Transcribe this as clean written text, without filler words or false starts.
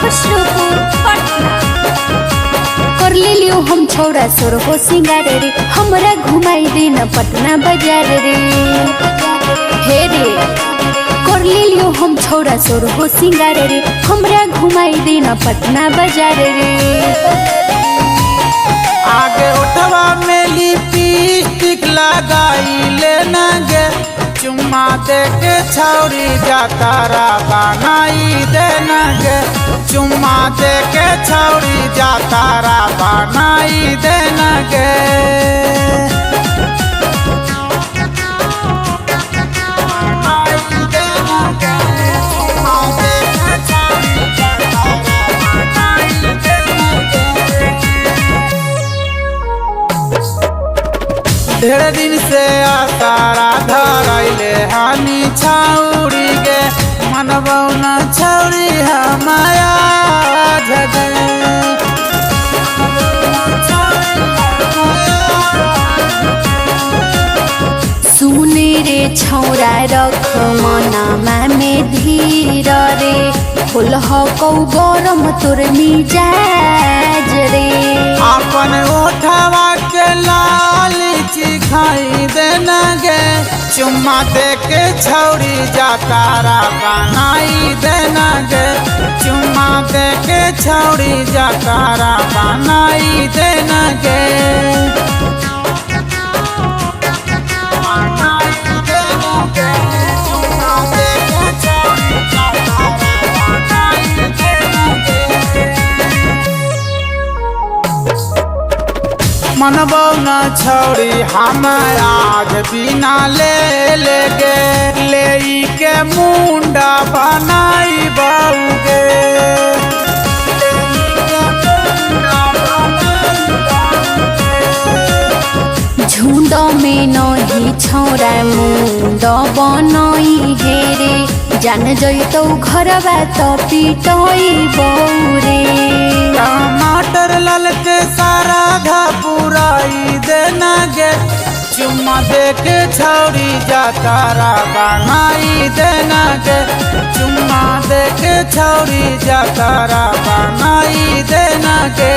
खुशरूपुर पटना। कर लियो हम छोड़ा सोर हो सिंगार रे, हमरा घुमाई दिन पटना बाजार रे। हे रे कर लियो हम छोड़ा सोर हो सिंगार रे, हमरा घुमाई दिन पटना बाजार रे। आगे उठवा में लिपस्टिक लगाई लेना गे, चुम्मा दे के छौरी जातारा बनाई देना गे, चुम्मा दे के छौरी जातारा बनाई देना गे। ढेर दिन से आसारा धरैले हानि छौरी गे, मनबौ न छौरी हमाया झगे। सुने रे छौरा रख मनमा में धीर रे, फुल हकौ गरम तोर मिजाज रे। अपन ओठवा के लाली खाई देना गे, चुम्मा दे के छौरी जातारा बनाई देना गे, चुम्मा दे के छौरी जातारा बनाई देना गे। मनबौ न छौरी हम आज बिना ले गे, ले के मुंडा बनाई बउगे। झुंड में नहीं छौरा मुंड बनई हे रे, जान जइतौ घरवा तो पिटई बौरे। टमाटर लल के सारा घपुराई देना गे, चुम्मा दे के छौरी जातारा बनाई देना गे, चुम्मा दे के छौरी जातारा बनाई देना गे।